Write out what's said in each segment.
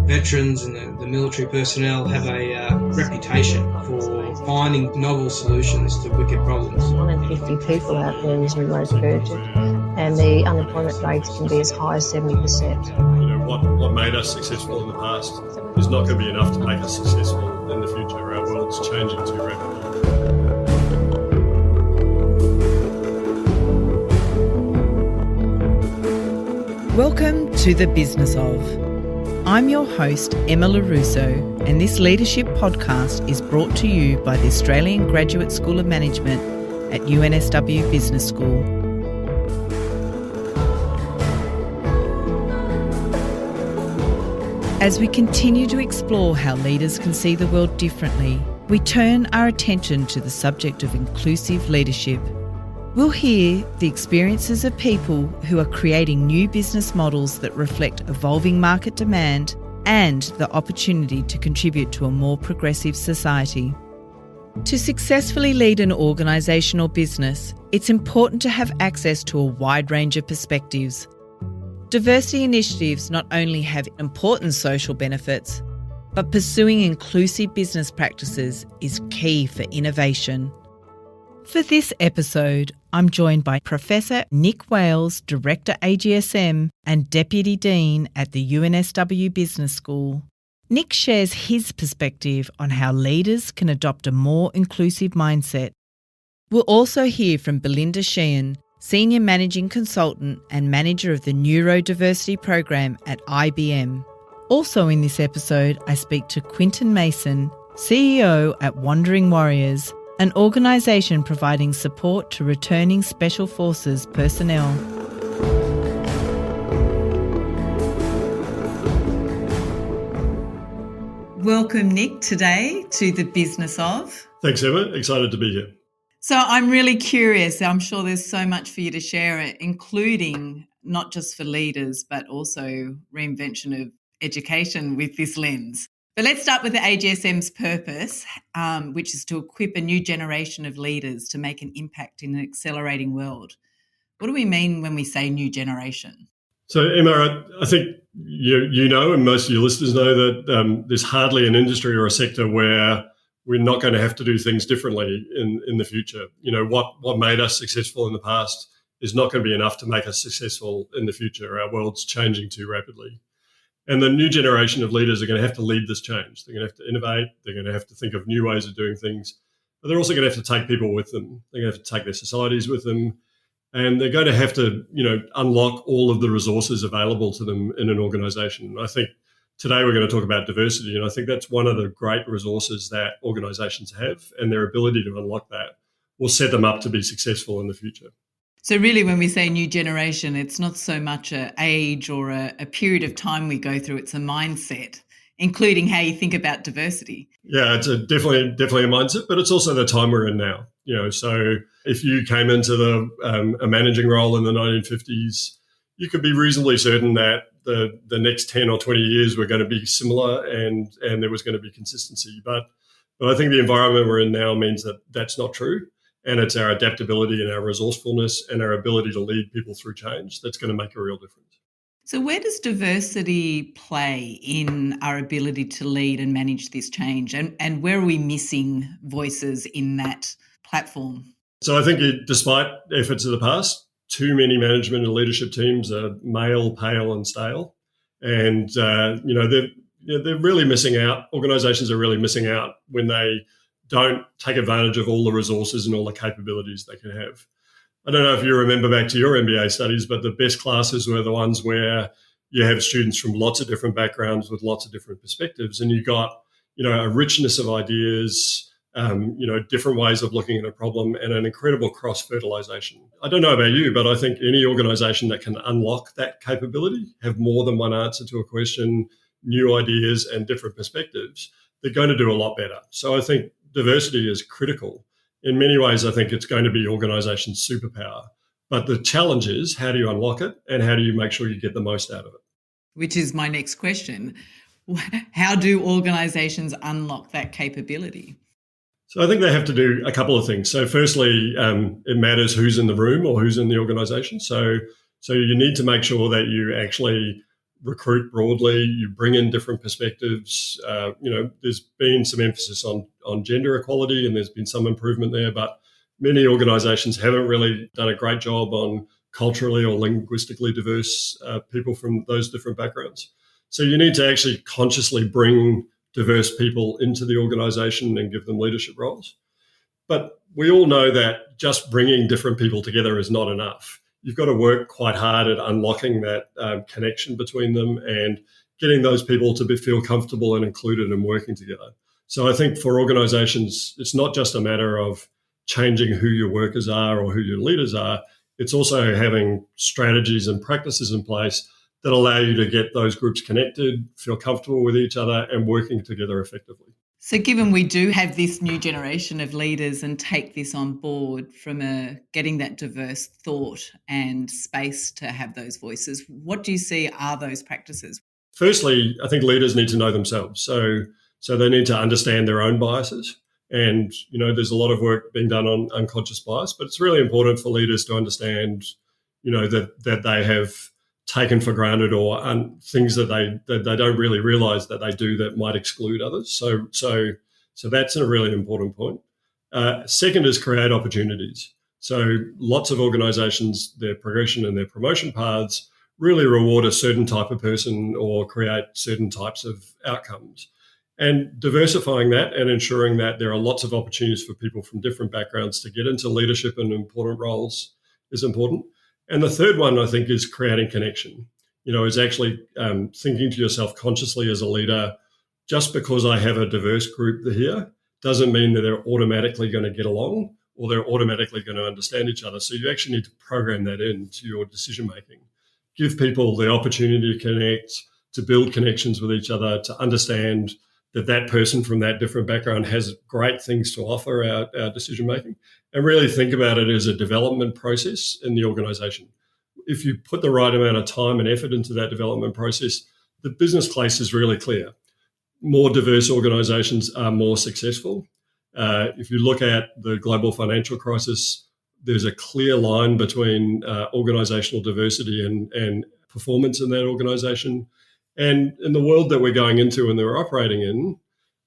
veterans and the military personnel have a reputation for finding novel solutions to wicked problems. 1 in 50 people out there is neurodivergent, and the unemployment rate can be as high as 70%. What made us successful in the past is not going to be enough to make us successful in the future. Our world's changing too rapidly. Welcome to The Business of. I'm your host, Emma Russo, and this leadership podcast is brought to you by the Australian Graduate School of Management at UNSW Business School. As we continue to explore how leaders can see the world differently, we turn our attention to the subject of inclusive leadership. We'll hear the experiences of people who are creating new business models that reflect evolving market demand and the opportunity to contribute to a more progressive society. To successfully lead an organisation or business, it's important to have access to a wide range of perspectives. Diversity initiatives not only have important social benefits, but pursuing inclusive business practices is key for innovation. For this episode, I'm joined by Professor Nick Wailes, Director AGSM and Deputy Dean at the UNSW Business School. Nick shares his perspective on how leaders can adopt a more inclusive mindset. We'll also hear from Belinda Sheehan, Senior Managing Consultant and Manager of the Neurodiversity Program at IBM. Also in this episode, I speak to Quentin Masson, CEO at Wandering Warriors, an organisation providing support to returning Special Forces personnel. Welcome, Nick, today to The Business of. Thanks, Emma. Excited to be here. So I'm really curious. I'm sure there's so much for you to share, including not just for leaders, but also reinvention of education with this lens. But let's start with the AGSM's purpose, which is to equip a new generation of leaders to make an impact in an accelerating world. What do we mean when we say new generation? So, Emma, I think you know, and most of your listeners know that there's hardly an industry or a sector where we're not going to have to do things differently in the future. You know, what made us successful in the past is not going to be enough to make us successful in the future. Our world's changing too rapidly. And the new generation of leaders are going to have to lead this change. They're going to have to innovate. They're going to have to think of new ways of doing things. But they're also going to have to take people with them. They're going to have to take their societies with them. And they're going to have to, unlock all of the resources available to them in an organisation. And I think today we're going to talk about diversity. And I think that's one of the great resources that organisations have. And their ability to unlock that will set them up to be successful in the future. So really, when we say new generation, it's not so much an age or a period of time we go through, it's a mindset, including how you think about diversity. Yeah, it's definitely a mindset, but it's also the time we're in now. So if you came into a managing role in the 1950s, you could be reasonably certain that the next 10 or 20 years were going to be similar and there was going to be consistency. But I think the environment we're in now means that that's not true. And it's our adaptability and our resourcefulness and our ability to lead people through change that's going to make a real difference. So where does diversity play in our ability to lead and manage this change? And where are we missing voices in that platform? So I think despite efforts of the past, too many management and leadership teams are male, pale and stale. And, they're really missing out. Organisations are really missing out when they don't take advantage of all the resources and all the capabilities they can have. I don't know if you remember back to your MBA studies, but the best classes were the ones where you have students from lots of different backgrounds with lots of different perspectives, and you got, a richness of ideas, different ways of looking at a problem, and an incredible cross-fertilization. I don't know about you, but I think any organisation that can unlock that capability, have more than one answer to a question, new ideas and different perspectives, they're going to do a lot better. So I think diversity is critical. In many ways, I think it's going to be organisations' superpower. But the challenge is, how do you unlock it and how do you make sure you get the most out of it? Which is my next question. How do organisations unlock that capability? So I think they have to do a couple of things. So firstly, it matters who's in the room or who's in the organisation. So you need to make sure that you actually recruit broadly, you bring in different perspectives. There's been some emphasis on gender equality, and there's been some improvement there, but many organisations haven't really done a great job on culturally or linguistically diverse people from those different backgrounds. So you need to actually consciously bring diverse people into the organisation and give them leadership roles. But we all know that just bringing different people together is not enough. You've got to work quite hard at unlocking that connection between them and getting those people to feel comfortable and included and working together. So I think for organisations, it's not just a matter of changing who your workers are or who your leaders are. It's also having strategies and practices in place that allow you to get those groups connected, feel comfortable with each other, and working together effectively. So given we do have this new generation of leaders and take this on board from getting that diverse thought and space to have those voices, what do you see are those practices? Firstly, I think leaders need to know themselves. So they need to understand their own biases. And, there's a lot of work being done on unconscious bias, but it's really important for leaders to understand, that they have taken for granted or things that they don't really realise that they do that might exclude others. So that's a really important point. Second is create opportunities. So lots of organisations, their progression and their promotion paths really reward a certain type of person or create certain types of outcomes. And diversifying that and ensuring that there are lots of opportunities for people from different backgrounds to get into leadership and important roles is important. And the third one, I think, is creating connection. Is actually thinking to yourself consciously as a leader, just because I have a diverse group here doesn't mean that they're automatically going to get along or they're automatically going to understand each other. So you actually need to program that into your decision making. Give people the opportunity to connect, to build connections with each other, to understand that person from that different background has great things to offer our decision making, and really think about it as a development process in the organisation. If you put the right amount of time and effort into that development process, the business case is really clear. More diverse organisations are more successful. If you look at the global financial crisis, there's a clear line between organisational diversity and performance in that organisation. And in the world that we're going into and that we're operating in,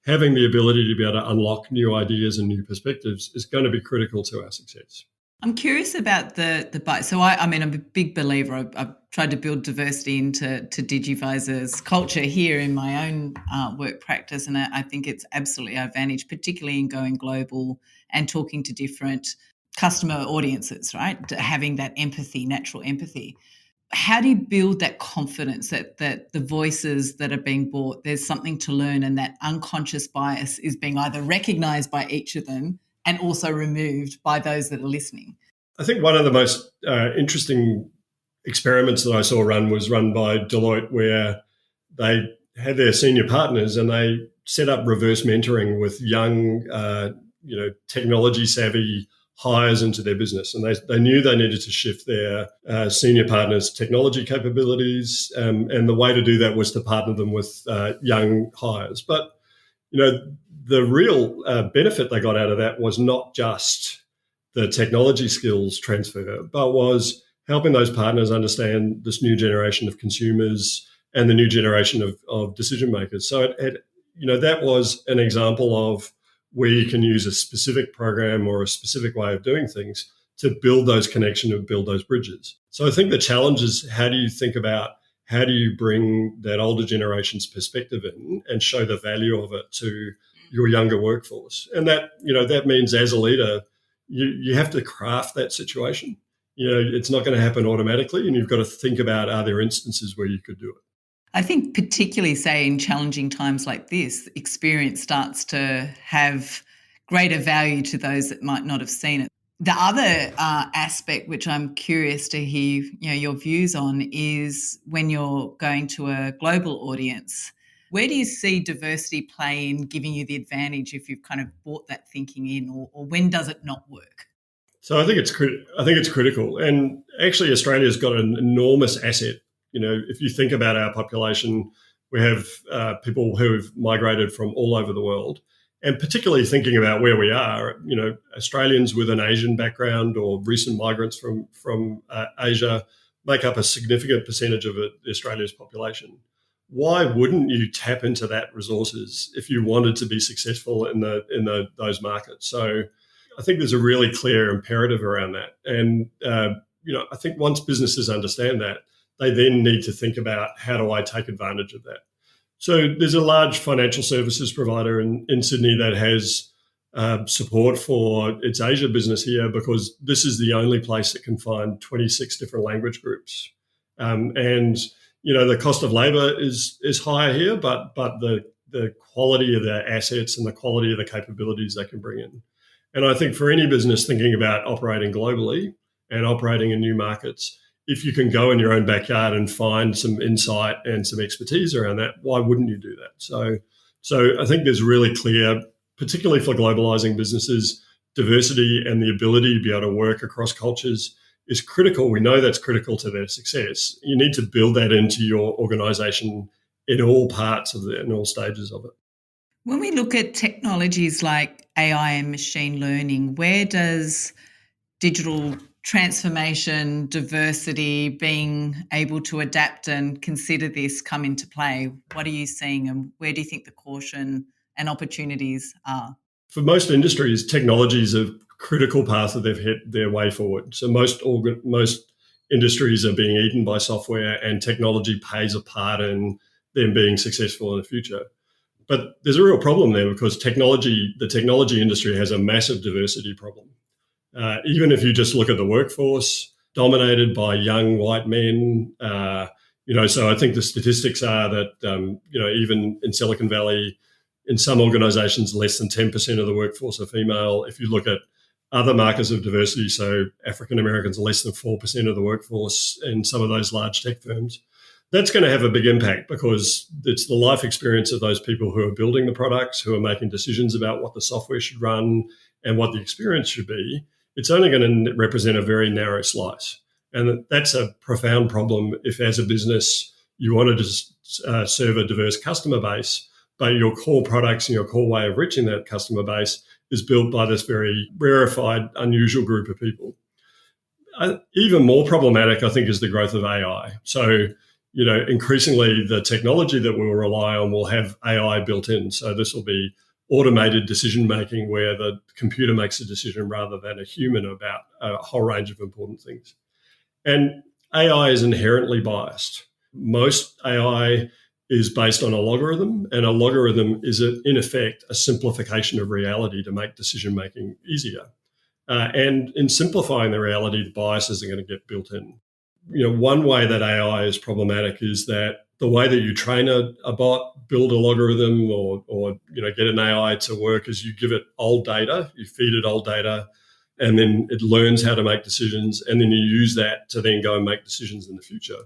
having the ability to be able to unlock new ideas and new perspectives is going to be critical to our success. I'm curious about the bias. So I'm a big believer. I've tried to build diversity into Digivizer's culture here in my own work practice, and I think it's absolutely our advantage, particularly in going global and talking to different customer audiences, right? Having that empathy, natural empathy. How do you build that confidence that the voices that are being brought, there's something to learn, and that unconscious bias is being either recognised by each of them and also removed by those that are listening? I think one of the most interesting experiments that I saw was run by Deloitte, where they had their senior partners and they set up reverse mentoring with young, technology savvy hires into their business. And they knew they needed to shift their senior partners' technology capabilities. And the way to do that was to partner them with young hires. But, the real benefit they got out of that was not just the technology skills transfer, but was helping those partners understand this new generation of consumers and the new generation of decision makers. So that was an example of where you can use a specific program or a specific way of doing things to build those connections and build those bridges. So I think the challenge is, how do you bring that older generation's perspective in and show the value of it to your younger workforce? And that means, as a leader, you have to craft that situation. It's not going to happen automatically, and you've got to think about, are there instances where you could do it? I think particularly, say, in challenging times like this, experience starts to have greater value to those that might not have seen it. The other aspect, which I'm curious to hear your views on, is when you're going to a global audience, where do you see diversity play in giving you the advantage if you've kind of brought that thinking in, or when does it not work? So I think it's critical. And actually, Australia's got an enormous asset. If you think about our population, we have people who have migrated from all over the world. And particularly thinking about where we are, Australians with an Asian background or recent migrants from Asia, make up a significant percentage of Australia's population. Why wouldn't you tap into that resources if you wanted to be successful in those markets? So I think there's a really clear imperative around that. And, I think once businesses understand that, they then need to think about, how do I take advantage of that? So there's a large financial services provider in Sydney that has support for its Asia business here, because this is the only place that can find 26 different language groups. The cost of labour is higher here, but the quality of their assets and the quality of the capabilities they can bring in. And I think for any business thinking about operating globally and operating in new markets, if you can go in your own backyard and find some insight and some expertise around that, why wouldn't you do that? So I think there's really clear, particularly for globalizing businesses, diversity and the ability to be able to work across cultures is critical. We know that's critical to their success. You need to build that into your organisation in all parts of it, in all stages of it. When we look at technologies like AI and machine learning, where does digital transformation, diversity, being able to adapt and consider this come into play? What are you seeing, and where do you think the caution and opportunities are? For most industries, technology is a critical path that they've hit their way forward. So most industries are being eaten by software, and technology plays a part in them being successful in the future. But there's a real problem there, because the technology industry has a massive diversity problem. Even if you just look at the workforce, dominated by young white men, so I think the statistics are that, even in Silicon Valley, in some organisations, less than 10% of the workforce are female. If you look at other markers of diversity, so African Americans are less than 4% of the workforce in some of those large tech firms. That's going to have a big impact, because it's the life experience of those people who are building the products, who are making decisions about what the software should run and what the experience should be. It's only going to represent a very narrow slice. And that's a profound problem if, as a business, you wanted to serve a diverse customer base, but your core products and your core way of reaching that customer base is built by this very rarefied, unusual group of people. Even more problematic, I think, is the growth of AI. So, increasingly the technology that we'll rely on will have AI built in. So this will be automated decision-making, where the computer makes a decision rather than a human about a whole range of important things. And AI is inherently biased. Most AI is based on a logarithm, and a logarithm is, in effect, a simplification of reality to make decision-making easier. And in simplifying the reality, the biases are going to get built in. One way that AI is problematic is that the way that you train a bot, build a logarithm, or get an AI to work, is you give it old data, you feed it old data, and then it learns how to make decisions, and then you use that to then go and make decisions in the future.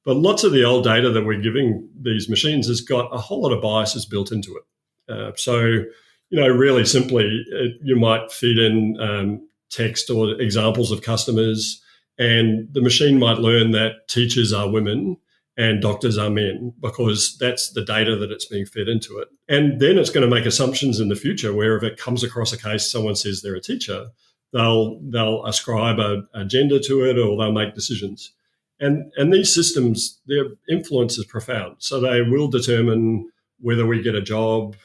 But lots of the old data that we're giving these machines has got a whole lot of biases built into it. So really simply, you might feed in text or examples of customers, and the machine might learn that teachers are women and doctors are men, because that's the data that it's being fed into it. And then it's going to make assumptions in the future, where if it comes across a case, someone says they're a teacher, they'll ascribe a gender to it, or they'll make decisions. And these systems, their influence is profound. So they will determine whether we get a job,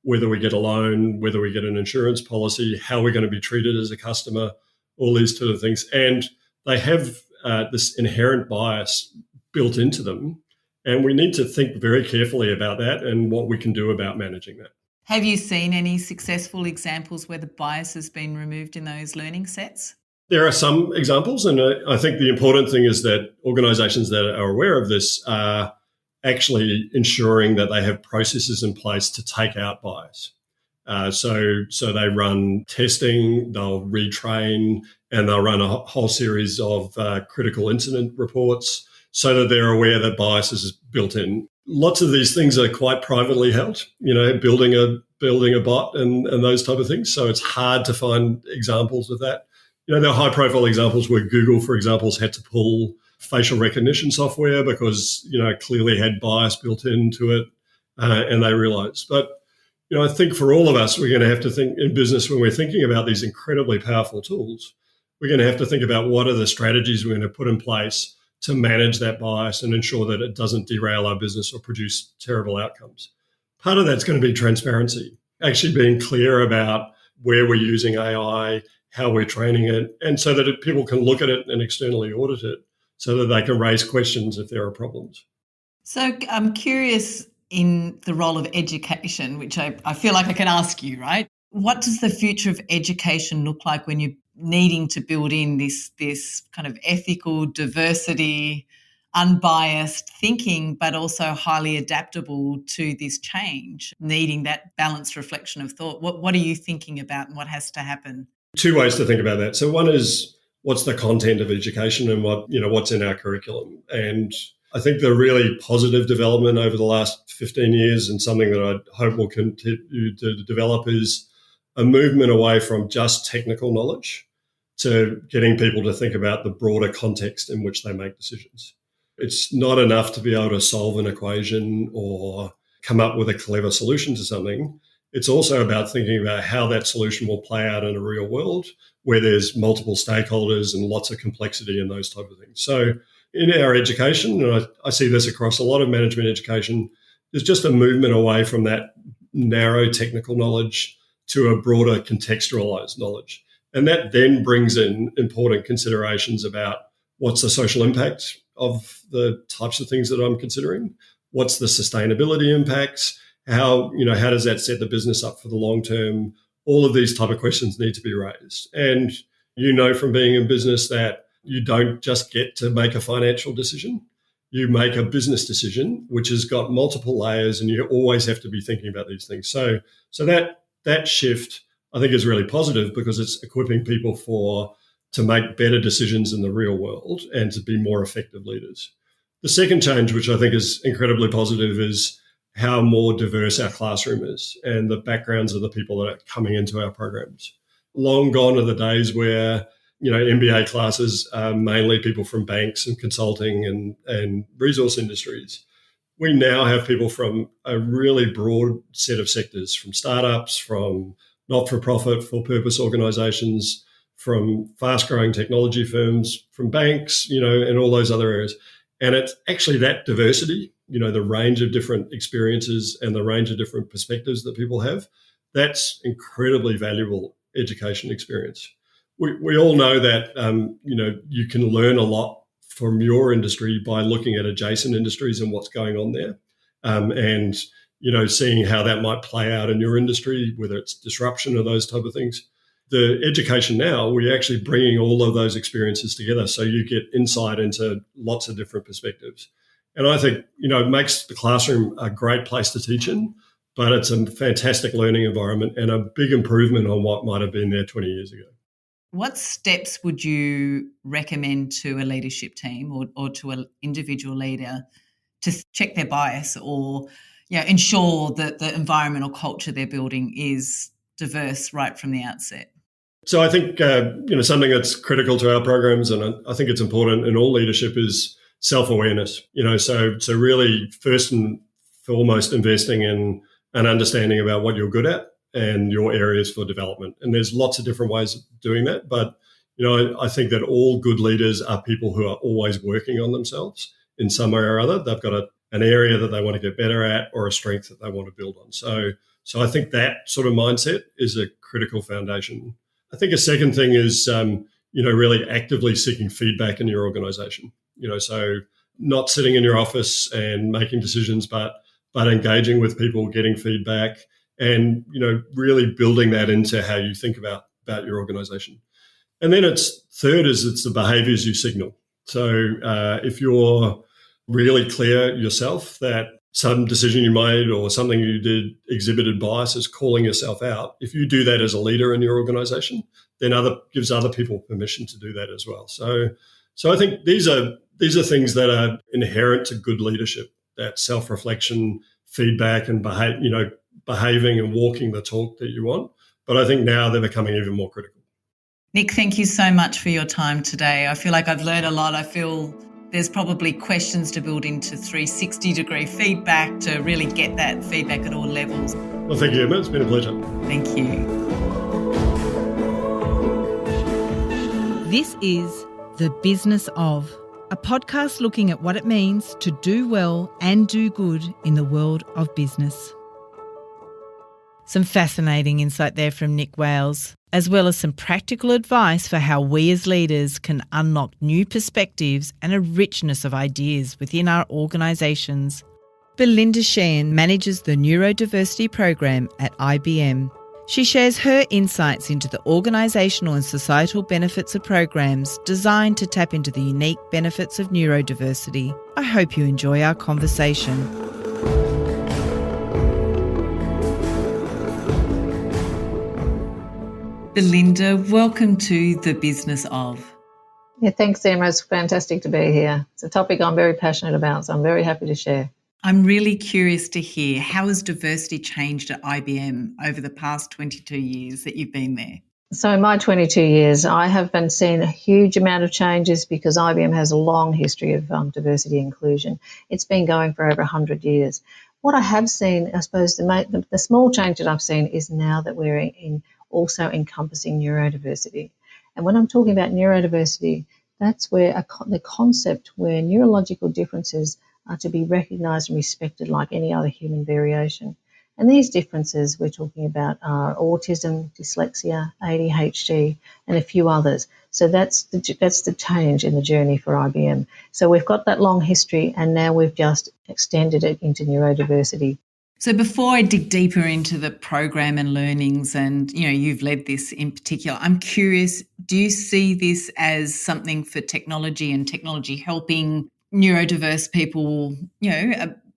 whether we get a loan, whether we get an insurance policy, how we're going to be treated as a customer, all these sort of things. And they have this inherent bias built into them. And we need to think very carefully about that and what we can do about managing that. Have you seen any successful examples where the bias has been removed in those learning sets? There are some examples, and I think the important thing is that organisations that are aware of this are actually ensuring that they have processes in place to take out bias. So they run testing, they'll retrain, and they'll run a whole series of critical incident reports so that they're aware that bias is built in. Lots of these things are quite privately held, building a bot and those type of things. So it's hard to find examples of that. There are high-profile examples where Google, for example, has had to pull facial recognition software because, it clearly had bias built into it, and they realised. But, I think for all of us, we're going to have to think in business when we're thinking about these incredibly powerful tools, we're going to have to think about what are the strategies we're going to put in place to manage that bias and ensure that it doesn't derail our business or produce terrible outcomes. Part of that's going to be transparency, actually being clear about where we're using AI, how we're training it, and so that people can look at it and externally audit it so that they can raise questions if there are problems. So I'm curious in the role of education, which I feel like I can ask you, right? What does the future of education look like when you're needing to build in this kind of ethical, diversity, unbiased thinking, but also highly adaptable to this change, needing that balanced reflection of thought? What are you thinking about and what has to happen? Two ways to think about that. So one is what's the content of education and what's in our curriculum. And I think the really positive development over the last 15 years and something that I hope will continue to develop is a movement away from just technical knowledge to getting people to think about the broader context in which they make decisions. It's not enough to be able to solve an equation or come up with a clever solution to something. It's also about thinking about how that solution will play out in a real world where there's multiple stakeholders and lots of complexity and those type of things. So in our education, and I see this across a lot of management education, there's just a movement away from that narrow technical knowledge to a broader contextualized knowledge. And that then brings in important considerations about what's the social impact of the types of things that I'm considering, what's the sustainability impacts, how does that set the business up for the long term? All of these type of questions need to be raised. And from being in business that you don't just get to make a financial decision. You make a business decision, which has got multiple layers, and you always have to be thinking about these things. So that shift, I think, is really positive because it's equipping people to make better decisions in the real world and to be more effective leaders. The second change, which I think is incredibly positive, is how more diverse our classroom is and the backgrounds of the people that are coming into our programs. Long gone are the days where MBA classes are mainly people from banks and consulting and resource industries. We now have people from a really broad set of sectors, from startups, from not-for-profit, for-purpose organisations, from fast-growing technology firms, from banks, and all those other areas. And it's actually that diversity, the range of different experiences and the range of different perspectives that people have, that's incredibly valuable education experience. We all know that, you can learn a lot from your industry by looking at adjacent industries and what's going on there. And seeing how that might play out in your industry, whether it's disruption or those type of things. The education now, we're actually bringing all of those experiences together so you get insight into lots of different perspectives. And I think, it makes the classroom a great place to teach in, but it's a fantastic learning environment and a big improvement on what might have been there 20 years ago. What steps would you recommend to a leadership team or to an individual leader to check their bias or ensure that the environment or culture they're building is diverse right from the outset? So I think, something that's critical to our programs, and I think it's important in all leadership, is self-awareness. So really first and foremost investing in an understanding about what you're good at and your areas for development. And there's lots of different ways of doing that. But, I think that all good leaders are people who are always working on themselves in some way or other. They've got an area that they want to get better at or a strength that they want to build on. So I think that sort of mindset is a critical foundation. I think a second thing is, really actively seeking feedback in your organization. So not sitting in your office and making decisions, but engaging with people, getting feedback, and really building that into how you think about your organization. And then it's the behaviors you signal. So if you're really clear yourself that some decision you made or something you did exhibited bias, is calling yourself out. If you do that as a leader in your organization, then gives other people permission to do that as well. So I think these are things that are inherent to good leadership, that self-reflection, feedback, and behaving and walking the talk that you want. But I think now they're becoming even more critical. Nick, thank you so much for your time today. I feel like I've learned a lot. I feel there's probably questions to build into 360-degree feedback to really get that feedback at all levels. Well, thank you, Emma. It's been a pleasure. Thank you. This is The Business of, a podcast looking at what it means to do well and do good in the world of business. Some fascinating insight there from Nick Wailes, as well as some practical advice for how we as leaders can unlock new perspectives and a richness of ideas within our organisations. Belinda Sheehan manages the Neurodiversity program at IBM. She shares her insights into the organisational and societal benefits of programs designed to tap into the unique benefits of neurodiversity. I hope you enjoy our conversation. Belinda, welcome to The Business of. Yeah, thanks, Emma. It's fantastic to be here. It's a topic I'm very passionate about, so I'm very happy to share. I'm really curious to hear, how has diversity changed at IBM over the past 22 years that you've been there? So in my 22 years, I have been seeing a huge amount of changes because IBM has a long history of diversity and inclusion. It's been going for over 100 years. What I have seen, I suppose, the small change that I've seen is now that we're also encompassing neurodiversity. And when I'm talking about neurodiversity, that's where the concept where neurological differences are to be recognised and respected like any other human variation. And these differences we're talking about are autism, dyslexia, ADHD, and a few others. So that's the change in the journey for IBM. So we've got that long history, and now we've just extended it into neurodiversity. So before I dig deeper into the program and learnings, and you've led this in particular, I'm curious, do you see this as something for technology and technology helping neurodiverse people,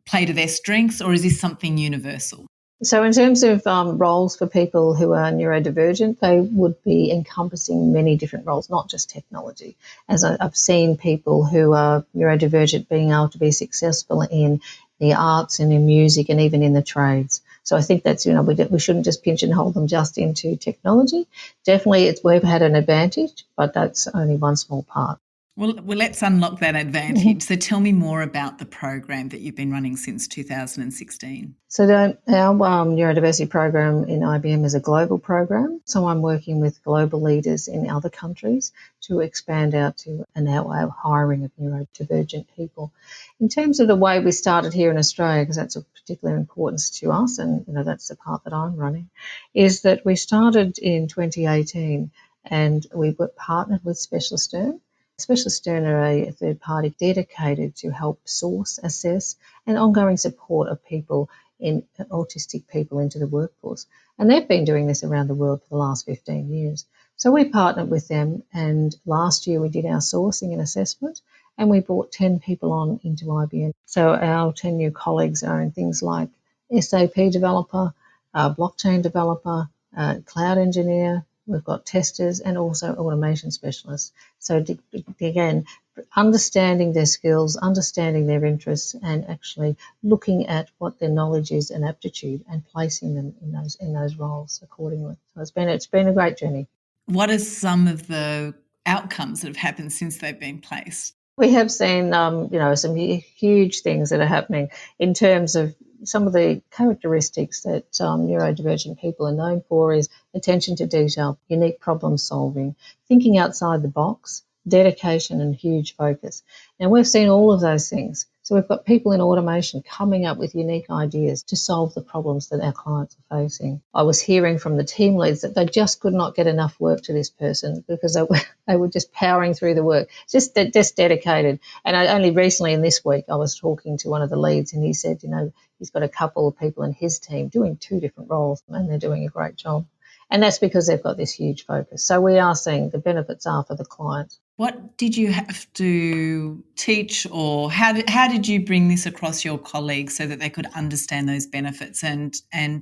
play to their strengths, or is this something universal? So in terms of roles for people who are neurodivergent, they would be encompassing many different roles, not just technology. As I've seen people who are neurodivergent being able to be successful in the arts and in music and even in the trades. So I think that's, we shouldn't just pigeonhole them just into technology. Definitely we've had an advantage, but that's only one small part. Well, let's unlock that advantage. Mm-hmm. So tell me more about the program that you've been running since 2016. So our neurodiversity program in IBM is a global program. So I'm working with global leaders in other countries to expand out to our hiring of neurodivergent people. In terms of the way we started here in Australia, because that's of particular importance to us, and that's the part that I'm running, is that we started in 2018 and we were partnered with Specialist Stern. Specialist Stern are a third party dedicated to help source, assess and ongoing support of people autistic people into the workforce. And they've been doing this around the world for the last 15 years. So we partnered with them, and last year we did our sourcing and assessment, and we brought 10 people on into IBM. So our 10 new colleagues are in things like SAP developer, blockchain developer, cloud engineer. We've got testers and also automation specialists. So again, understanding their skills, understanding their interests, and actually looking at what their knowledge is and aptitude and placing them in those roles accordingly. So it's been a great journey. What are some of the outcomes that have happened since they've been placed? We have seen, some huge things that are happening in terms of some of the characteristics that neurodivergent people are known for is attention to detail, unique problem solving, thinking outside the box, dedication and huge focus. Now we've seen all of those things. So we've got people in automation coming up with unique ideas to solve the problems that our clients are facing. I was hearing from the team leads that they just could not get enough work to this person because they were just powering through the work, just dedicated. And only recently in this week I was talking to one of the leads, and he said, he's got a couple of people in his team doing 2 different roles and they're doing a great job. And that's because they've got this huge focus. So we are seeing the benefits are for the client. What did you have to teach, or how did you bring this across your colleagues so that they could understand those benefits and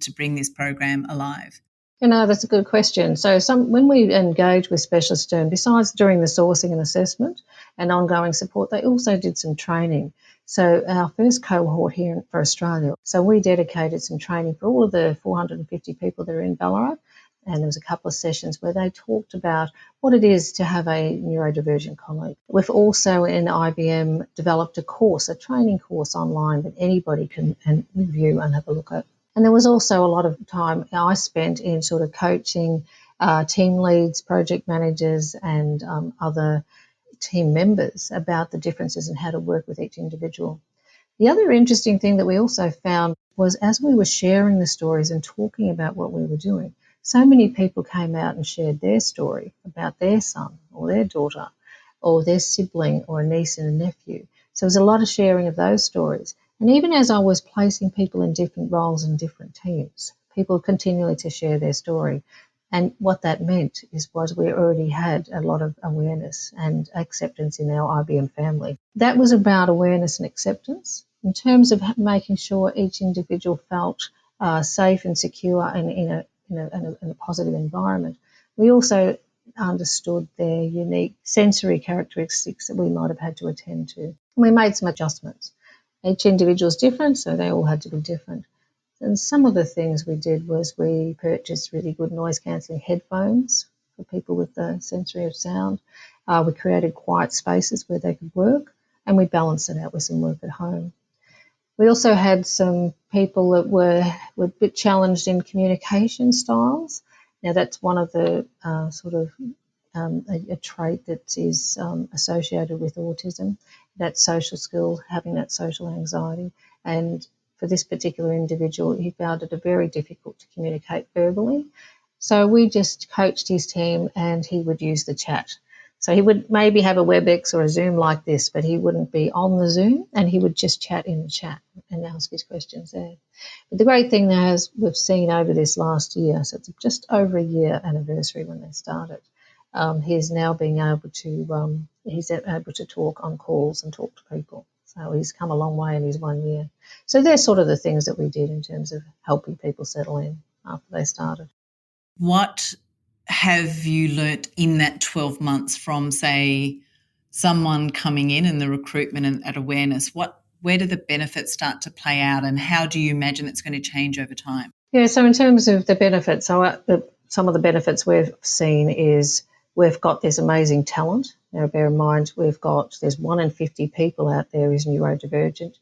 to bring this program alive? That's a good question. So when we engage with Specialist Stern, besides doing the sourcing and assessment and ongoing support, they also did some training. So our first cohort here for Australia, so we dedicated some training for all of the 450 people that are in Ballarat. And there was a couple of sessions where they talked about what it is to have a neurodivergent colleague. We've also in IBM developed a training course online that anybody can review and have a look at. And there was also a lot of time I spent in sort of coaching team leads, project managers and other team members about the differences and how to work with each individual. The other interesting thing that we also found was as we were sharing the stories and talking about what we were doing, so many people came out and shared their story about their son or their daughter or their sibling or a niece and a nephew. So there was a lot of sharing of those stories. And even as I was placing people in different roles in different teams, people continually to share their story. And what that meant was we already had a lot of awareness and acceptance in our IBM family. That was about awareness and acceptance. In terms of making sure each individual felt safe and secure and in a positive environment, we also understood their unique sensory characteristics that we might have had to attend to. And we made some adjustments. Each individual is different, so they all had to be different. And some of the things we did was we purchased really good noise-cancelling headphones for people with the sensory of sound. We created quiet spaces where they could work, and we balanced it out with some work at home. We also had some people that were a bit challenged in communication styles. Now, that's one of the a trait that is associated with autism, that social skills, having that social anxiety. And for this particular individual, he found it very difficult to communicate verbally. So we just coached his team and he would use the chat. So he would maybe have a WebEx or a Zoom like this, but he wouldn't be on the Zoom and he would just chat in the chat and ask his questions there. But the great thing now is we've seen over this last year, so it's just over a year anniversary when they started, he's now being able to, he's able to talk on calls and talk to people. So he's come a long way in his 1 year. So they're sort of the things that we did in terms of helping people settle in after they started. What have you learnt in that 12 months from, say, someone coming in and the recruitment and awareness? Where do the benefits start to play out and how do you imagine it's going to change over time? Yeah, so in terms of the benefits, some of the benefits we've seen is we've got this amazing talent. Now, bear in mind, there's 1 in 50 people out there is neurodivergent,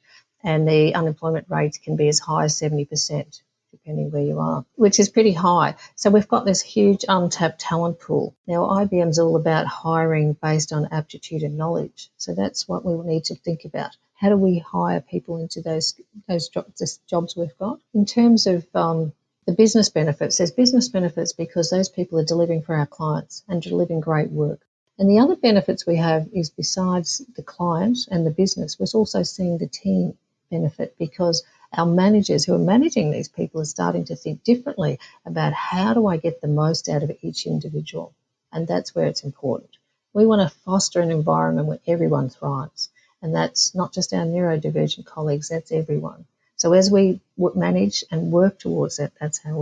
and the unemployment rate can be as high as 70%, depending where you are, which is pretty high. So we've got this huge untapped talent pool. Now, IBM's all about hiring based on aptitude and knowledge. So that's what we need to think about. How do we hire people into those jobs we've got? In terms of the business benefits, there's business benefits because those people are delivering for our clients and delivering great work. And the other benefits we have is besides the client and the business, we're also seeing the team benefit because our managers who are managing these people are starting to think differently about how do I get the most out of each individual. And that's where it's important. We want to foster an environment where everyone thrives. And that's not just our neurodivergent colleagues, that's everyone. So as we manage and work towards it, that's how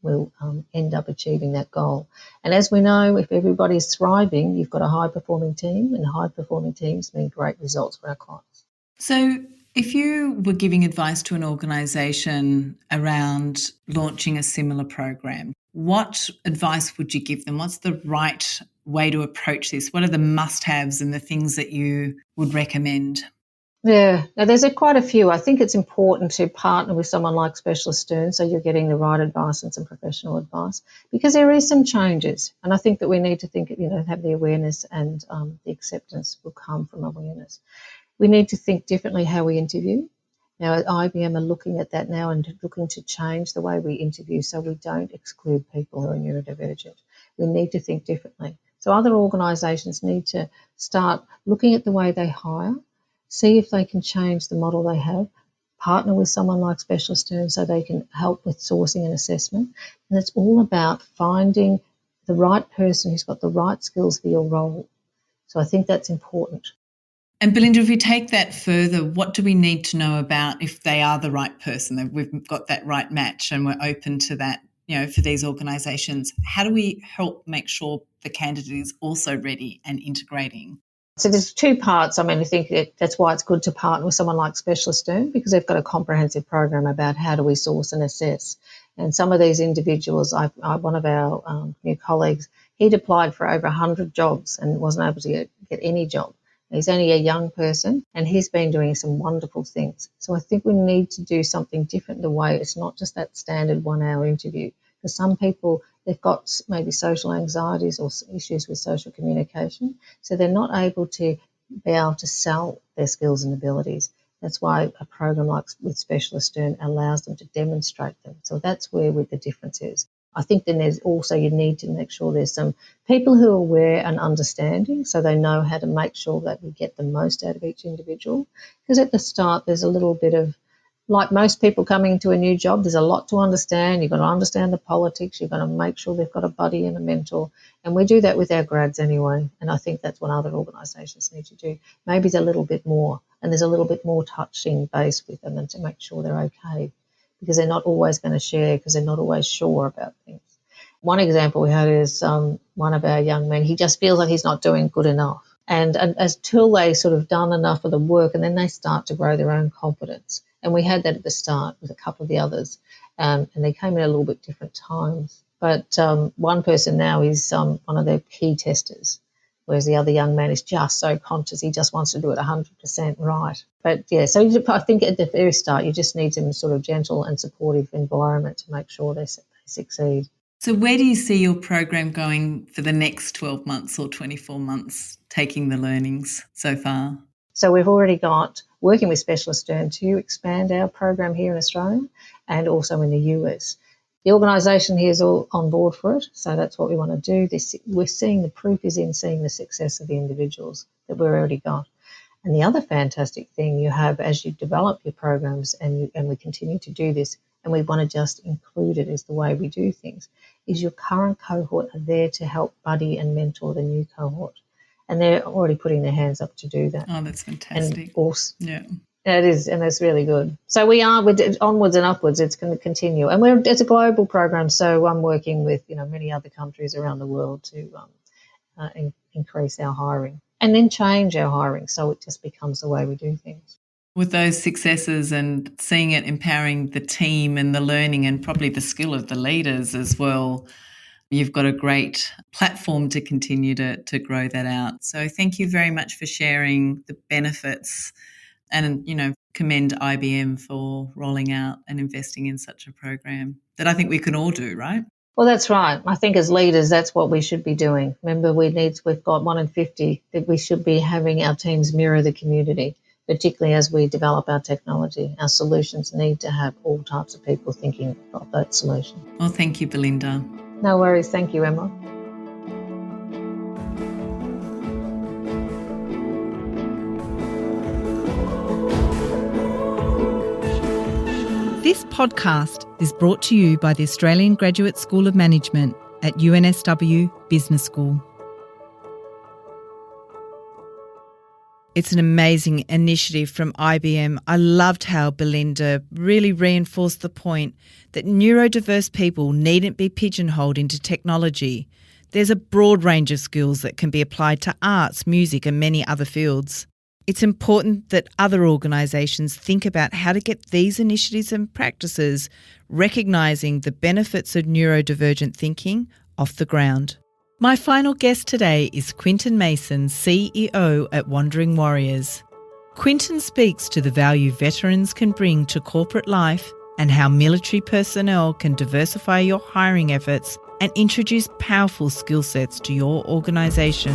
we'll end up achieving that goal. And as we know, if everybody's thriving, you've got a high-performing team, and high-performing teams mean great results for our clients. So if you were giving advice to an organisation around launching a similar program, what advice would you give them? What's the right way to approach this? What are the must-haves and the things that you would recommend? Yeah, now there's quite a few. I think it's important to partner with someone like Specialist Stern so you're getting the right advice and some professional advice because there is some changes. And I think that we need to think, have the awareness and the acceptance will come from awareness. We need to think differently how we interview. Now, at IBM are looking at that now and looking to change the way we interview so we don't exclude people who are neurodivergent. We need to think differently. So other organisations need to start looking at the way they hire, see if they can change the model they have, partner with someone like Specialist Stern so they can help with sourcing and assessment. And it's all about finding the right person who's got the right skills for your role. So I think that's important. And Belinda, if we take that further, what do we need to know about if they are the right person, that we've got that right match and we're open to that, for these organisations? How do we help make sure the candidate is also ready and integrating? So there's two parts. I think that's why it's good to partner with someone like Specialist Stern because they've got a comprehensive program about how do we source and assess. And some of these individuals, one of our new colleagues, he'd applied for over 100 jobs and wasn't able to get any job. He's only a young person and he's been doing some wonderful things. So I think we need to do something different the way it's not just that standard 1 hour interview. For some people, they've got maybe social anxieties or issues with social communication, so they're not able to be able to sell their skills and abilities. That's why a program like with Specialist Stern allows them to demonstrate them. So that's where the difference is. I think then there's also, you need to make sure there's some people who are aware and understanding, so they know how to make sure that we get the most out of each individual. Because at the start, there's a little bit of, like most people coming into a new job, there's a lot to understand. You've got to understand the politics. You've got to make sure they've got a buddy and a mentor. And we do that with our grads anyway. And I think that's what other organisations need to do. Maybe there's a little bit more, and there's a little bit more touching base with them, and to make sure they're okay, because they're not always going to share, because they're not always sure about things. One example we had is one of our young men, he just feels like he's not doing good enough. And until they sort of done enough of the work, and then they start to grow their own confidence. And we had that at the start with a couple of the others, and they came in at a little bit different times. But one person now is one of their key testers, whereas the other young man is just so conscious, he just wants to do it 100% right. But yeah, so I think at the very start, you just need some sort of gentle and supportive environment to make sure they succeed. So where do you see your program going for the next 12 months or 24 months, taking the learnings so far? So we've already got working with Specialist Stern to expand our program here in Australia and also in the US. The organisation here is all on board for it, so that's what we want to do. We're seeing the proof is in seeing the success of the individuals that we've already got. And the other fantastic thing you have as you develop your programs, and we continue to do this, and we want to just include it as the way we do things, is your current cohort are there to help buddy and mentor the new cohort. And they're already putting their hands up to do that. Oh, that's fantastic. And also, yeah. It is, and it's really good. So we're onwards and upwards. It's going to continue, and it's a global program. So I'm working with many other countries around the world to increase our hiring and then change our hiring, so it just becomes the way we do things. With those successes and seeing it empowering the team and the learning and probably the skill of the leaders as well, you've got a great platform to continue to grow that out. So thank you very much for sharing the benefits and, commend IBM for rolling out and investing in such a program that I think we can all do, right? Well, that's right. I think as leaders, that's what we should be doing. Remember, we've got 1 in 50 that we should be having our teams mirror the community, particularly as we develop our technology. Our solutions need to have all types of people thinking of that solution. Well, thank you, Belinda. No worries. Thank you, Emma. This podcast is brought to you by the Australian Graduate School of Management at UNSW Business School. It's an amazing initiative from IBM. I loved how Belinda really reinforced the point that neurodiverse people needn't be pigeonholed into technology. There's a broad range of skills that can be applied to arts, music and many other fields. It's important that other organisations think about how to get these initiatives and practices, recognising the benefits of neurodivergent thinking, off the ground. My final guest today is Quentin Masson, CEO at Wandering Warriors. Quentin speaks to the value veterans can bring to corporate life and how military personnel can diversify your hiring efforts and introduce powerful skill sets to your organisation.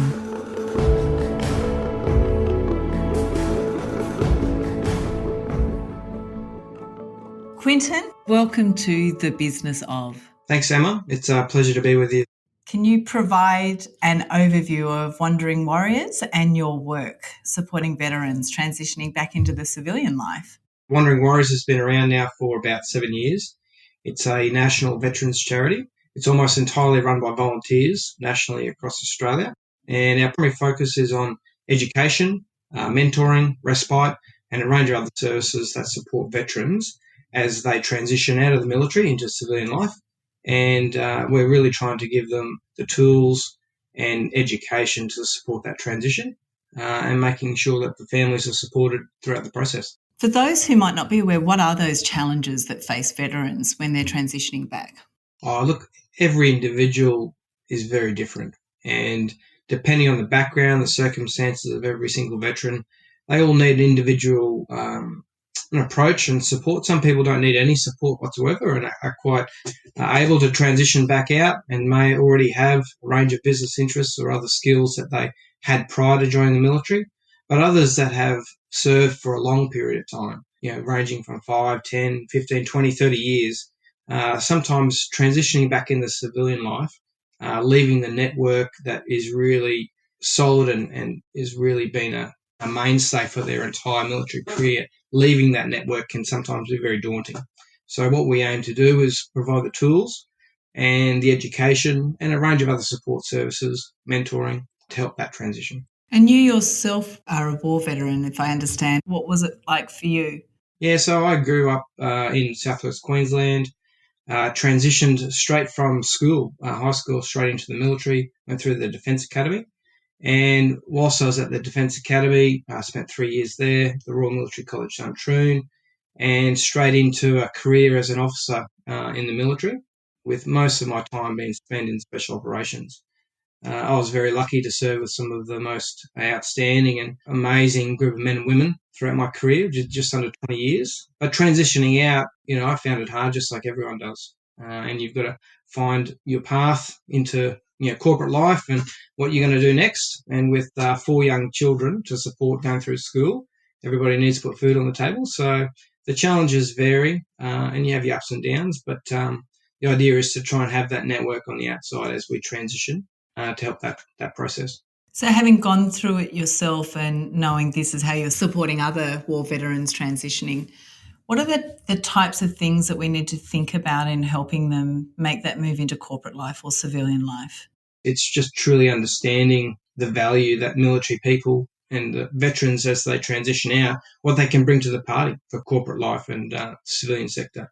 Quentin, welcome to the Business of. Thanks, Emma. It's a pleasure to be with you. Can you provide an overview of Wandering Warriors and your work supporting veterans transitioning back into the civilian life? Wandering Warriors has been around now for about 7 years. It's a national veterans charity. It's almost entirely run by volunteers nationally across Australia. And our primary focus is on education, mentoring, respite, and a range of other services that support veterans as they transition out of the military into civilian life. And we're really trying to give them the tools and education to support that transition and making sure that the families are supported throughout the process. For those who might not be aware, what are those challenges that face veterans when they're transitioning back? Oh, look, every individual is very different. And depending on the background, the circumstances of every single veteran, they all need individual an approach and support. Some people don't need any support whatsoever and are quite able to transition back out and may already have a range of business interests or other skills that they had prior to joining the military. But others that have served for a long period of time, ranging from 5, 10, 15, 20, 30 years, sometimes transitioning back into civilian life, leaving the network that is really solid and is really been a mainstay for their entire military career, leaving that network can sometimes be very daunting. So what we aim to do is provide the tools and the education and a range of other support services, mentoring, to help that transition. And you yourself are a war veteran, if I understand. What was it like for you? Yeah, so I grew up in southwest Queensland, transitioned straight from school, high school, straight into the military, went through the Defence Academy. And whilst I was at the Defence Academy, I spent 3 years there, the Royal Military College St Troon, and straight into a career as an officer in the military, with most of my time being spent in special operations. I was very lucky to serve with some of the most outstanding and amazing group of men and women throughout my career, just under 20 years. But transitioning out, I found it hard, just like everyone does. And you've got to find your path into corporate life and what you're going to do next. And with 4 young children to support going through school, everybody needs to put food on the table. So the challenges vary and you have your ups and downs, but the idea is to try and have that network on the outside as we transition to help that process. So having gone through it yourself and knowing this is how you're supporting other war veterans transitioning, what are the types of things that we need to think about in helping them make that move into corporate life or civilian life? It's just truly understanding the value that military people and the veterans, as they transition out, what they can bring to the party for corporate life and civilian sector.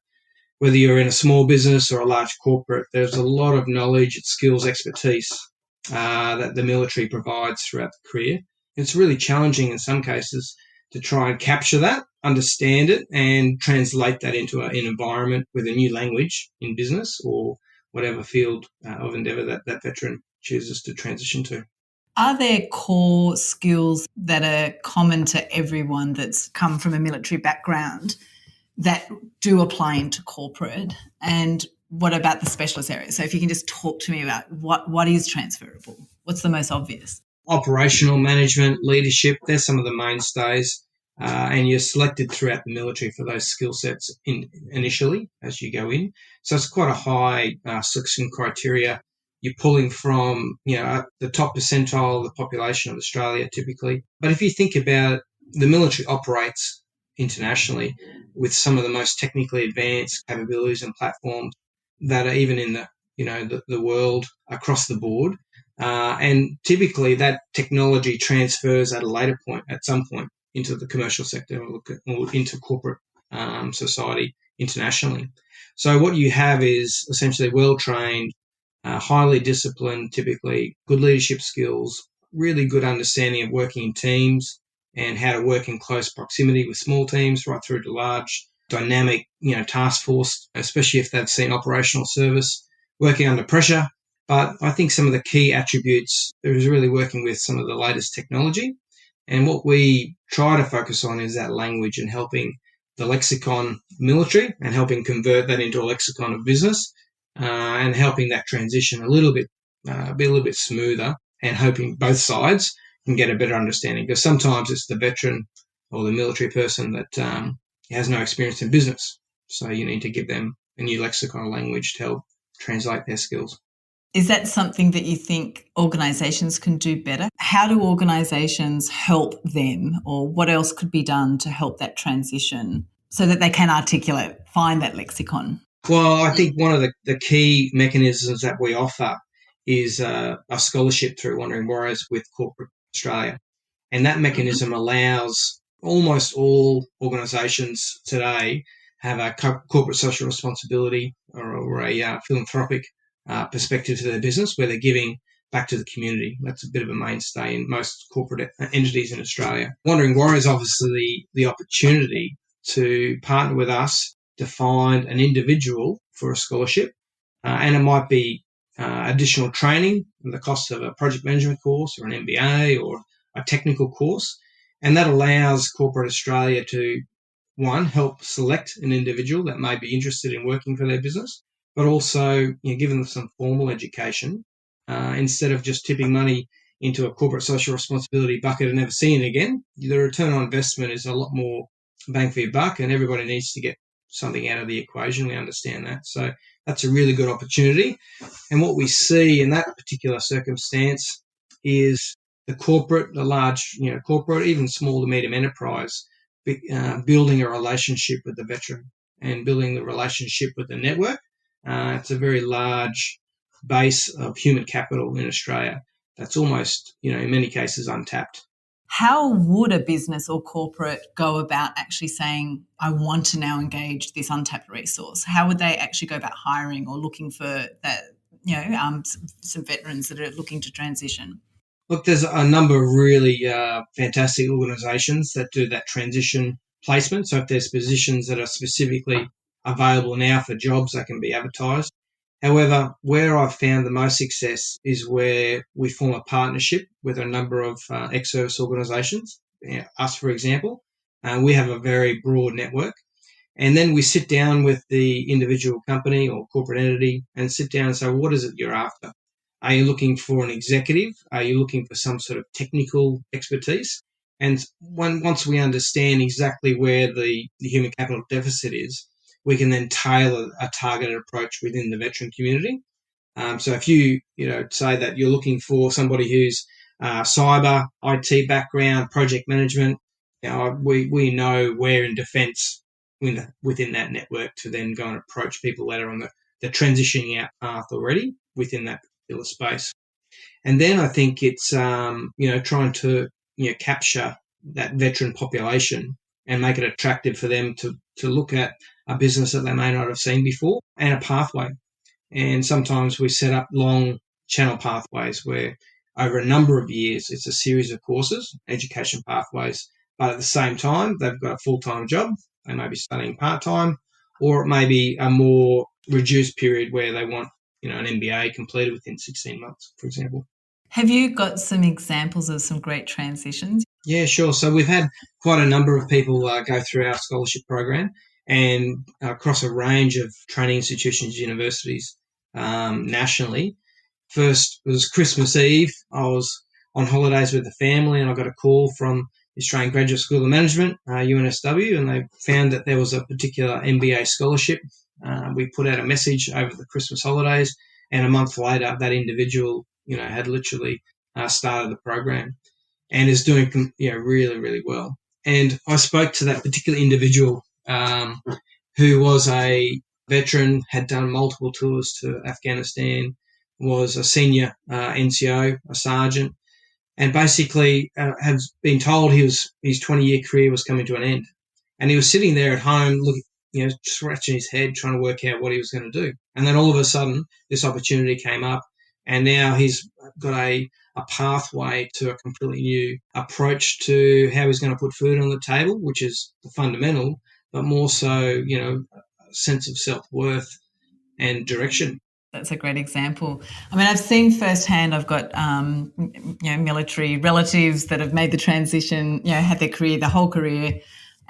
Whether you're in a small business or a large corporate, there's a lot of knowledge, skills, expertise that the military provides throughout the career. It's really challenging in some cases to try and capture that, understand it, and translate that into an environment with a new language in business or whatever field of endeavour that veteran chooses to transition to. Are there core skills that are common to everyone that's come from a military background that do apply into corporate? And what about the specialist areas? So if you can just talk to me about what is transferable, what's the most obvious? Operational management, leadership, they're some of the mainstays. And you're selected throughout the military for those skill sets initially as you go in. So it's quite a high selection criteria. You're pulling from, the top percentile of the population of Australia typically. But if you think about it, the military operates internationally with some of the most technically advanced capabilities and platforms that are even in the world across the board. And typically that technology transfers at a later point, at some point, into the commercial sector or into corporate society internationally. So what you have is essentially well-trained, highly disciplined, typically good leadership skills, really good understanding of working in teams and how to work in close proximity with small teams right through to large, dynamic, task force, especially if they've seen operational service, working under pressure. But I think some of the key attributes is really working with some of the latest technology. And what we try to focus on is that language and helping the lexicon military and helping convert that into a lexicon of business and helping that transition be a little bit smoother and hoping both sides can get a better understanding. Because sometimes it's the veteran or the military person that has no experience in business. So you need to give them a new lexicon language to help translate their skills. Is that something that you think organisations can do better? How do organisations help them, or what else could be done to help that transition so that they can find that lexicon? Well, I think one of the key mechanisms that we offer is a scholarship through Wandering Warriors with Corporate Australia. And that mechanism allows almost all organisations today have a corporate social responsibility or a philanthropic perspective to their business where they're giving back to the community. That's a bit of a mainstay in most corporate entities in Australia. Wandering Warriors offers the opportunity to partner with us to find an individual for a scholarship, and it might be additional training and the cost of a project management course or an MBA or a technical course, and that allows Corporate Australia to one, help select an individual that may be interested in working for their business, but also give them some formal education instead of just tipping money into a corporate social responsibility bucket and never seeing it again. The return on investment is a lot more bang for your buck, and everybody needs to get something out of the equation. We understand that. So that's a really good opportunity. And what we see in that particular circumstance is the large, corporate, even small to medium enterprise, building a relationship with the veteran and building the relationship with the network. It's a very large base of human capital in Australia that's almost, in many cases, untapped. How would a business or corporate go about actually saying, I want to now engage this untapped resource? How would they actually go about hiring or looking for that, some veterans that are looking to transition? Look, there's a number of really fantastic organisations that do that transition placement. So if there's positions that are specifically available now for jobs, they can be advertised. However, where I've found the most success is where we form a partnership with a number of ex-service organisations. Us, for example, we have a very broad network. And then we sit down with the individual company or corporate entity and sit down and say, well, what is it you're after? Are you looking for an executive? Are you looking for some sort of technical expertise? And once we understand exactly where the human capital deficit is, we can then tailor a targeted approach within the veteran community. So if you say that you're looking for somebody who's cyber, IT background, project management, we know where in defence within that network to then go and approach people that are on the transitioning out path already within that particular space. And then I think it's trying to capture that veteran population and make it attractive for them to look at a business that they may not have seen before and a pathway. And sometimes we set up long channel pathways where over a number of years it's a series of courses, education pathways, but at the same time they've got a full-time job. They may be studying part-time, or it may be a more reduced period where they want an MBA completed within 16 months, for example. Have you got some examples of some great transitions? Yeah, sure. So we've had quite a number of people go through our scholarship program and across a range of training institutions, universities nationally. First, it was Christmas Eve. I was on holidays with the family and I got a call from the Australian Graduate School of Management, UNSW, and they found that there was a particular MBA scholarship. We put out a message over the Christmas holidays, and a month later, that individual, had literally started the program and is doing, really, really well. And I spoke to that particular individual who was a veteran, had done multiple tours to Afghanistan, was a senior NCO, a sergeant, and basically has been told his 20-year career was coming to an end. And he was sitting there at home looking, scratching his head, trying to work out what he was going to do. And then all of a sudden, this opportunity came up, and now he's got a pathway to a completely new approach to how he's going to put food on the table, which is the fundamental, but more so, a sense of self-worth and direction. That's a great example. I mean, I've seen firsthand, I've got, military relatives that have made the transition, had their career, the whole career,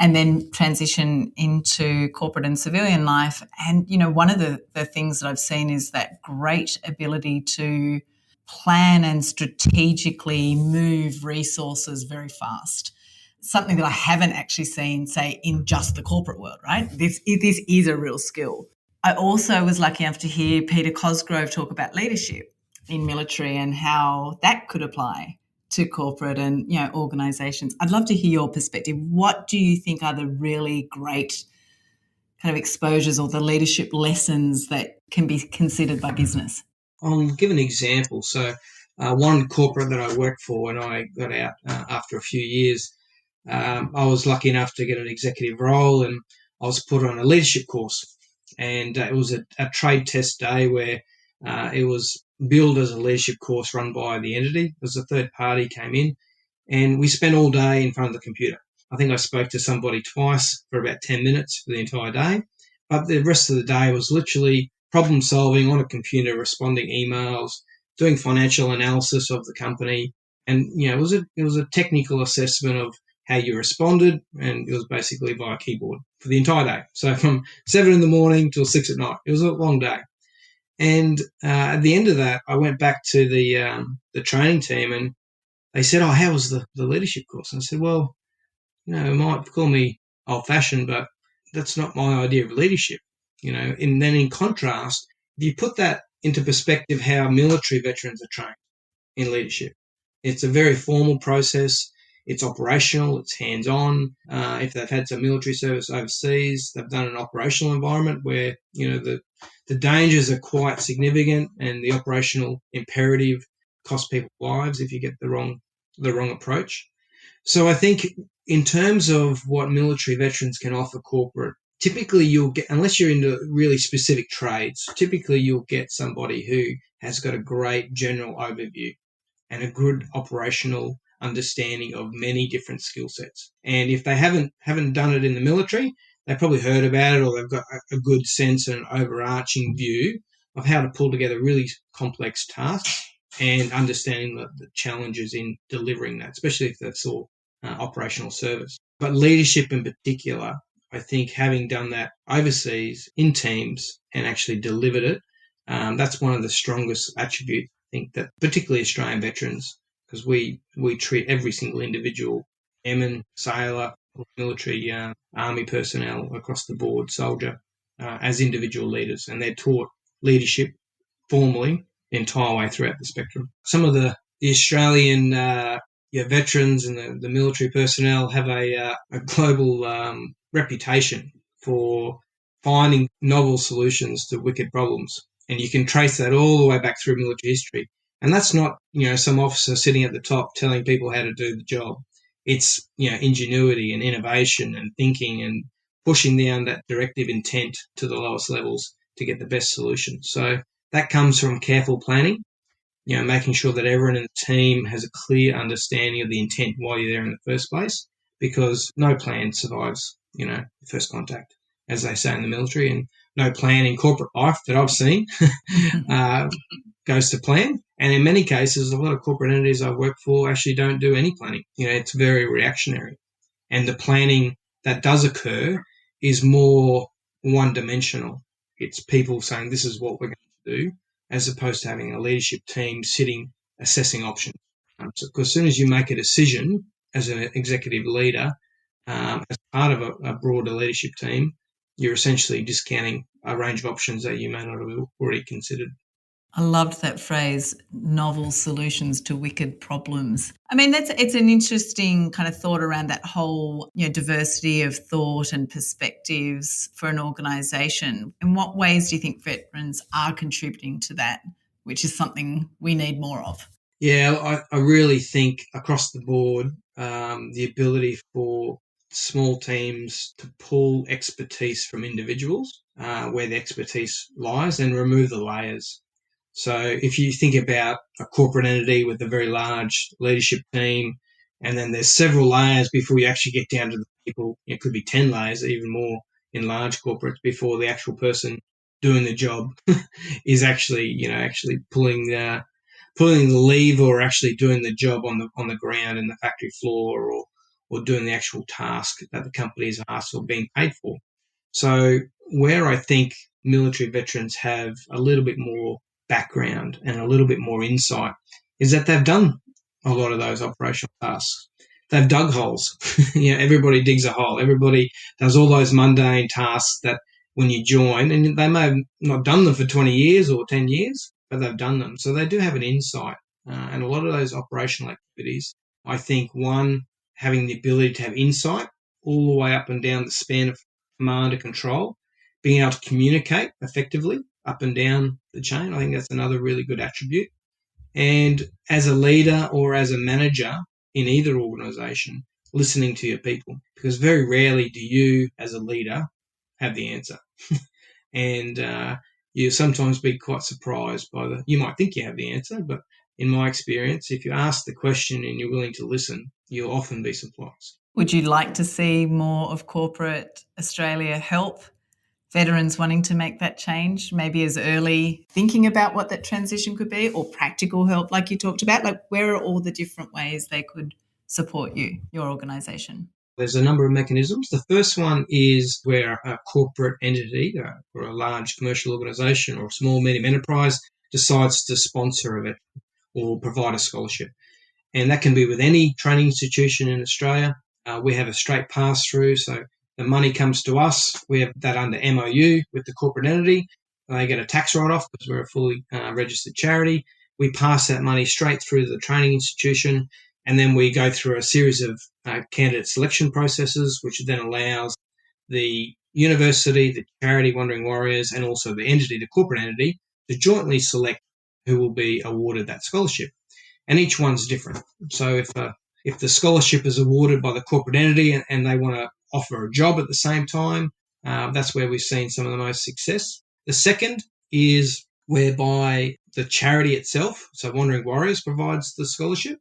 and then transition into corporate and civilian life. And, one of the things that I've seen is that great ability to plan and strategically move resources very fast. Something that I haven't actually seen, say, in just the corporate world, right? This is a real skill. I also was lucky enough to hear Peter Cosgrove talk about leadership in military and how that could apply to corporate and, organisations. I'd love to hear your perspective. What do you think are the really great kind of exposures or the leadership lessons that can be considered by business? I'll give an example. So one corporate that I worked for when I got out after a few years, I was lucky enough to get an executive role, and I was put on a leadership course. And it was a trade test day where it was billed as a leadership course run by the entity. It was a third party came in, and we spent all day in front of the computer. I think I spoke to somebody twice for about 10 minutes for the entire day. But the rest of the day was literally problem solving on a computer, responding emails, doing financial analysis of the company. And, it was a technical assessment of how you responded, and it was basically via keyboard for the entire day. So from 7 a.m. till 6 p.m. It was a long day. And at the end of that, I went back to the training team, and they said, "Oh, how was the leadership course?" And I said, "Well, you might call me old-fashioned, but that's not my idea of leadership." And then in contrast, if you put that into perspective, how military veterans are trained in leadership, it's a very formal process. It's operational. It's hands-on. If they've had some military service overseas, they've done an operational environment where the dangers are quite significant, and the operational imperative costs people lives if you get the wrong approach. So I think in terms of what military veterans can offer corporate, typically you'll get, unless you're into really specific trades, typically you'll get somebody who has got a great general overview and a good operational understanding of many different skill sets. And if they haven't done it in the military, they've probably heard about it, or they've got a good sense and overarching view of how to pull together really complex tasks and understanding the challenges in delivering that, especially if they've sought operational service. But leadership in particular, I think having done that overseas in teams and actually delivered it, that's one of the strongest attributes, I think, that particularly Australian veterans, because we treat every single individual, airman, sailor, military, army personnel across the board, soldier, as individual leaders, and they're taught leadership formally the entire way throughout the spectrum. Some of the Australian veterans and the military personnel have a global reputation for finding novel solutions to wicked problems, and you can trace that all the way back through military history. And that's not some officer sitting at the top telling people how to do the job. It's ingenuity and innovation and thinking and pushing down that directive intent to the lowest levels to get the best solution. So that comes from careful planning, making sure that everyone in the team has a clear understanding of the intent why you're there in the first place, because no plan survives, first contact, as they say in the military, and no plan in corporate life that I've seen goes to plan. And in many cases, a lot of corporate entities I've worked for actually don't do any planning. It's very reactionary. And the planning that does occur is more one-dimensional. It's people saying, this is what we're going to do, as opposed to having a leadership team sitting assessing options. So as soon as you make a decision as an executive leader, as part of a broader leadership team, you're essentially discounting a range of options that you may not have already considered. I loved that phrase, novel solutions to wicked problems. I mean, it's an interesting kind of thought around that whole, diversity of thought and perspectives for an organisation. In what ways do you think veterans are contributing to that, which is something we need more of? Yeah, I really think across the board, the ability for small teams to pull expertise from individuals where the expertise lies and remove the layers. So if you think about a corporate entity with a very large leadership team, and then there's several layers before you actually get down to the people, it could be 10 layers, even more in large corporates, before the actual person doing the job is actually pulling the lever, or actually doing the job on the ground in the factory floor, or doing the actual task that the company is asked or being paid for. So where I think military veterans have a little bit more background and a little bit more insight is that they've done a lot of those operational tasks. They've dug holes. Everybody digs a hole. Everybody does all those mundane tasks that when you join, and they may have not done them for 20 years or 10 years, but they've done them. So they do have an insight. And a lot of those operational activities, I think, one, having the ability to have insight all the way up and down the span of command and control, being able to communicate effectively up and down the chain, I think that's another really good attribute. And as a leader or as a manager in either organisation, listening to your people, because very rarely do you, as a leader, have the answer. And you sometimes be quite surprised by you might think you have the answer, but in my experience, if you ask the question and you're willing to listen, you'll often be surprised. Would you like to see more of corporate Australia help veterans wanting to make that change, maybe as early thinking about what that transition could be, or practical help like you talked about? Like, where are all the different ways they could support you, your organisation? There's a number of mechanisms. The first one is where a corporate entity or a large commercial organisation or a small, medium enterprise decides to sponsor a veteran or provide a scholarship. And that can be with any training institution in Australia. We have a straight pass-through, so the money comes to us. We have that under MOU with the corporate entity. They get a tax write-off because we're a fully registered charity. We pass that money straight through to the training institution, and then we go through a series of candidate selection processes, which then allows the university, the charity Wandering Warriors, and also the entity, the corporate entity, to jointly select who will be awarded that scholarship. And each one's different. So if the scholarship is awarded by the corporate entity and they want to offer a job at the same time, that's where we've seen some of the most success. The second is whereby the charity itself, so Wandering Warriors, provides the scholarship.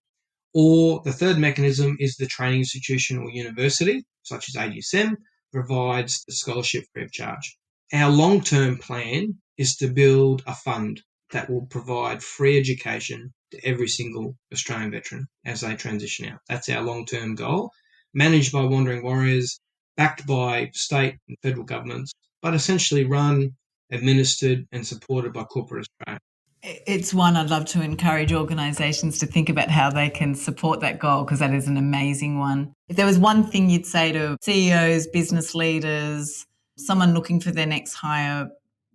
Or the third mechanism is the training institution or university, such as AGSM, provides the scholarship free of charge. Our long-term plan is to build a fund that will provide free education to every single Australian veteran as they transition out. That's our long-term goal, managed by Wandering Warriors, backed by state and federal governments, but essentially run, administered and supported by corporate Australia. It's one I'd love to encourage organisations to think about how they can support that goal, because that is an amazing one. If there was one thing you'd say to CEOs, business leaders, someone looking for their next hire,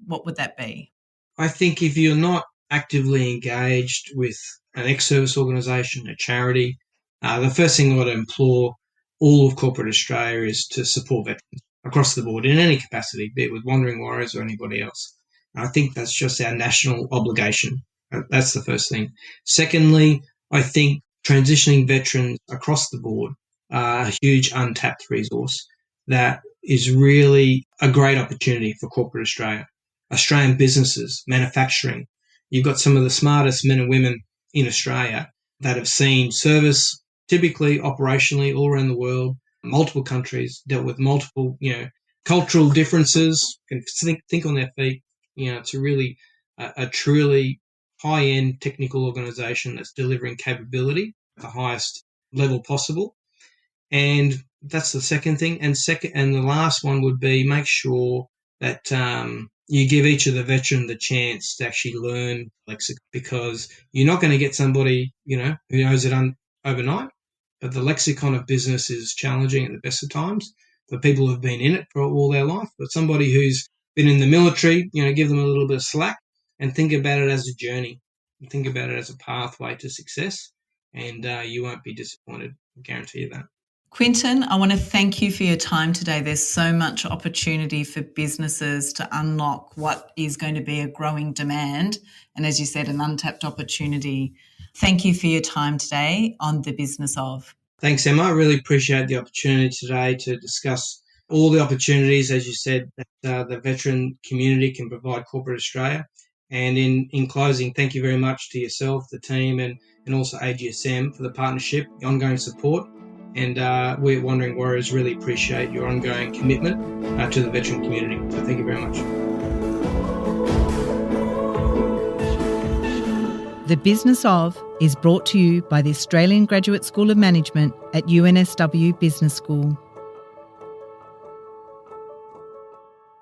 what would that be? I think if you're not actively engaged with an ex-service organisation, a charity, the first thing I would implore all of corporate Australia is to support veterans across the board in any capacity, be it with Wandering Warriors or anybody else. I think that's just our national obligation. That's the first thing. Secondly, I think transitioning veterans across the board are a huge untapped resource that is really a great opportunity for corporate Australia. Australian businesses, manufacturing. You've got some of the smartest men and women in Australia that have seen service, typically operationally all around the world, multiple countries, dealt with multiple, cultural differences, can think on their feet. It's really a truly high-end technical organisation that's delivering capability at the highest level possible. And that's the second thing. And the last one would be make sure that you give each of the veteran the chance to actually learn lexicon, because you're not going to get somebody, who knows it overnight. But the lexicon of business is challenging at the best of times for people who've been in it for all their life. But somebody who's been in the military, give them a little bit of slack and think about it as a journey. Think about it as a pathway to success, and you won't be disappointed. I guarantee you that. Quentin, I want to thank you for your time today. There's so much opportunity for businesses to unlock what is going to be a growing demand and, as you said, an untapped opportunity. Thank you for your time today on The Business of. Thanks, Emma. I really appreciate the opportunity today to discuss all the opportunities, as you said, that the veteran community can provide corporate Australia. And in closing, thank you very much to yourself, the team, and also AGSM for the partnership, the ongoing support. And we at Wandering Warriors really appreciate your ongoing commitment to the veteran community. So thank you very much. The Business of is brought to you by the Australian Graduate School of Management at UNSW Business School.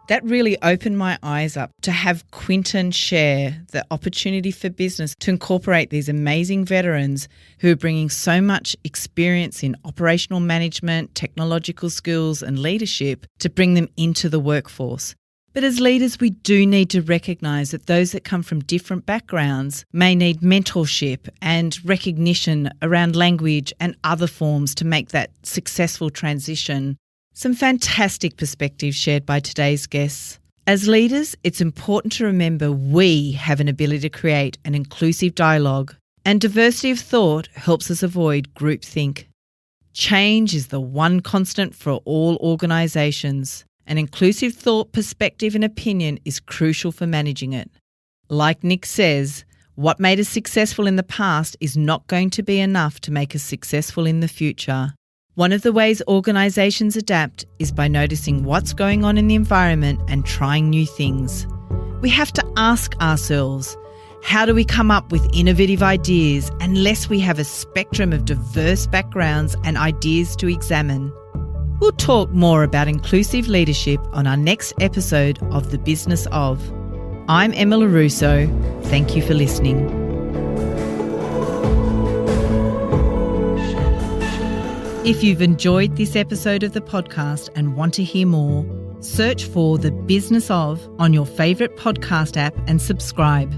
That really opened my eyes up to have Quentin share the opportunity for business to incorporate these amazing veterans who are bringing so much experience in operational management, technological skills and leadership to bring them into the workforce. But as leaders, we do need to recognise that those that come from different backgrounds may need mentorship and recognition around language and other forms to make that successful transition. Some fantastic perspectives shared by today's guests. As leaders, it's important to remember we have an ability to create an inclusive dialogue, and diversity of thought helps us avoid groupthink. Change is the one constant for all organisations. An inclusive thought, perspective and opinion is crucial for managing it. Like Nick says, what made us successful in the past is not going to be enough to make us successful in the future. One of the ways organisations adapt is by noticing what's going on in the environment and trying new things. We have to ask ourselves, How do we come up with innovative ideas unless we have a spectrum of diverse backgrounds and ideas to examine? We'll talk more about inclusive leadership on our next episode of The Business of. I'm Emma Russo. Thank you for listening. If you've enjoyed this episode of the podcast and want to hear more, search for The Business of on your favourite podcast app and subscribe.